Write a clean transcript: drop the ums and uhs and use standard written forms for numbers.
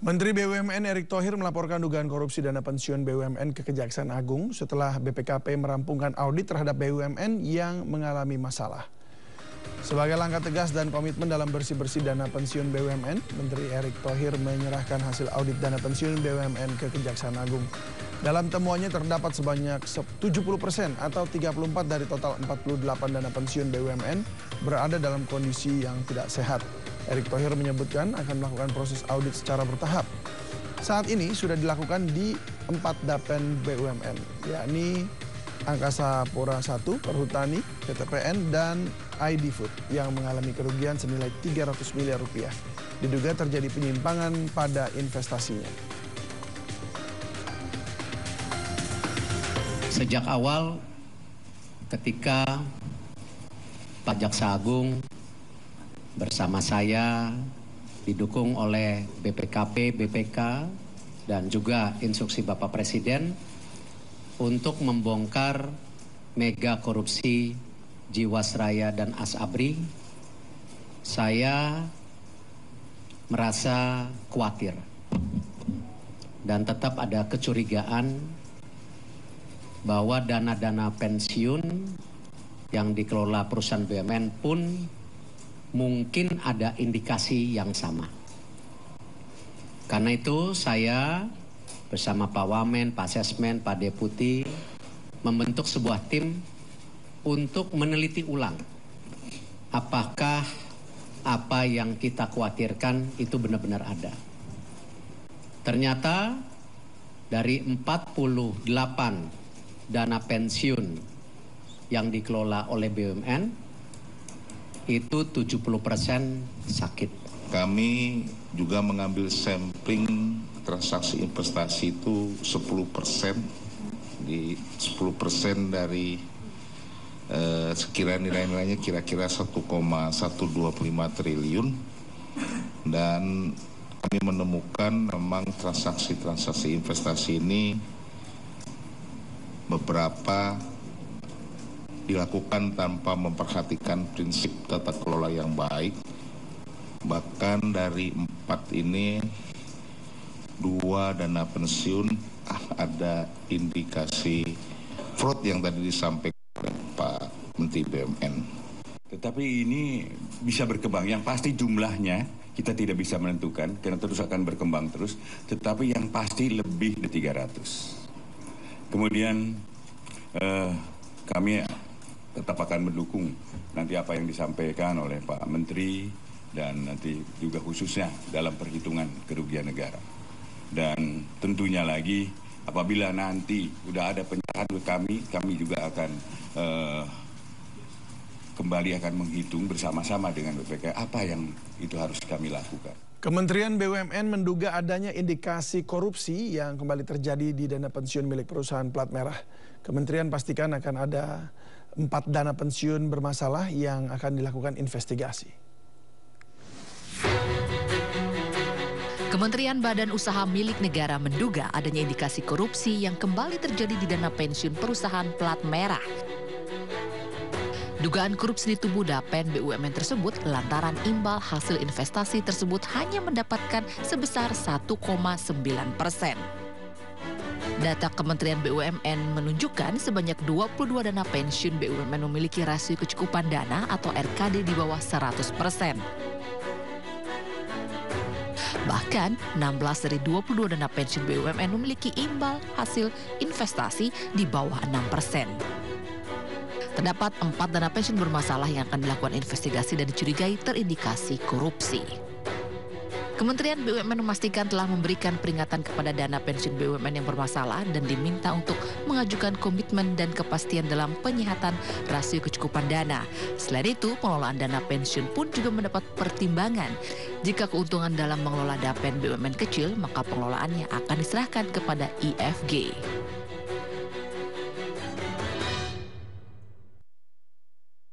Menteri BUMN Erick Thohir melaporkan dugaan korupsi dana pensiun BUMN ke Kejaksaan Agung setelah BPKP merampungkan audit terhadap BUMN yang mengalami masalah. Sebagai langkah tegas dan komitmen dalam bersih-bersih dana pensiun BUMN, Menteri Erick Thohir menyerahkan hasil audit dana pensiun BUMN ke Kejaksaan Agung. Dalam temuannya terdapat sebanyak 70% atau 34 dari total 48 dana pensiun BUMN berada dalam kondisi yang tidak sehat. Erick Thohir menyebutkan akan melakukan proses audit secara bertahap. Saat ini sudah dilakukan di 4 Dapen BUMN, yakni Angkasa Pura I, Perhutani, PTPN, dan ID Food yang mengalami kerugian senilai 300 miliar rupiah. Diduga terjadi penyimpangan pada investasinya. Sejak awal ketika Pak Jaksa Agung bersama saya didukung oleh BPKP, BPK, dan juga instruksi Bapak Presiden untuk membongkar mega korupsi Jiwasraya dan Asabri, saya merasa khawatir dan tetap ada kecurigaan bahwa dana-dana pensiun yang dikelola perusahaan BUMN pun mungkin ada indikasi yang sama. Karena itu saya bersama Pak Wamen, Pak Sesmen, Pak Deputi membentuk sebuah tim untuk meneliti ulang apakah apa yang kita khawatirkan itu benar-benar ada. Ternyata dari 48 dana pensiun yang dikelola oleh BUMN itu 70% sakit. Kami juga mengambil sampling transaksi investasi itu 10%, di 10% dari sekiranya nilai-nilainya kira-kira 1,125 triliun, dan kami menemukan memang transaksi-transaksi investasi ini beberapa dilakukan tanpa memperhatikan prinsip tata kelola yang baik. Bahkan dari 4 ini 2 dana pensiun ada indikasi fraud yang tadi disampaikan oleh Pak Menteri BUMN. Tetapi ini bisa berkembang. Yang pasti jumlahnya kita tidak bisa menentukan karena terus akan berkembang terus. Tetapi yang pasti lebih dari 300. Kemudian kami tetap akan mendukung nanti apa yang disampaikan oleh Pak Menteri dan nanti juga khususnya dalam perhitungan kerugian negara. Dan tentunya lagi apabila nanti sudah ada penyerahan ke kami juga akan kembali akan menghitung bersama-sama dengan BPK apa yang itu harus kami lakukan. Kementerian BUMN menduga adanya indikasi korupsi yang kembali terjadi di dana pensiun milik perusahaan plat merah. Kementerian pastikan akan ada 4 dana pensiun bermasalah yang akan dilakukan investigasi. Kementerian Badan Usaha milik negara menduga adanya indikasi korupsi yang kembali terjadi di dana pensiun perusahaan plat merah. Dugaan korupsi di tubuh Dapen BUMN tersebut lantaran imbal hasil investasi tersebut hanya mendapatkan sebesar 1,9%. Data Kementerian BUMN menunjukkan sebanyak 22 dana pensiun BUMN memiliki rasio kecukupan dana atau RKD di bawah 100%. Bahkan 16 dari 22 dana pensiun BUMN memiliki imbal hasil investasi di bawah 6%. Terdapat 4 dana pensiun bermasalah yang akan dilakukan investigasi dan dicurigai terindikasi korupsi. Kementerian BUMN memastikan telah memberikan peringatan kepada dana pensiun BUMN yang bermasalah dan diminta untuk mengajukan komitmen dan kepastian dalam penyihatan rasio kecukupan dana. Selain itu, pengelolaan dana pensiun pun juga mendapat pertimbangan. Jika keuntungan dalam mengelola Dapen BUMN kecil, maka pengelolaannya akan diserahkan kepada IFG.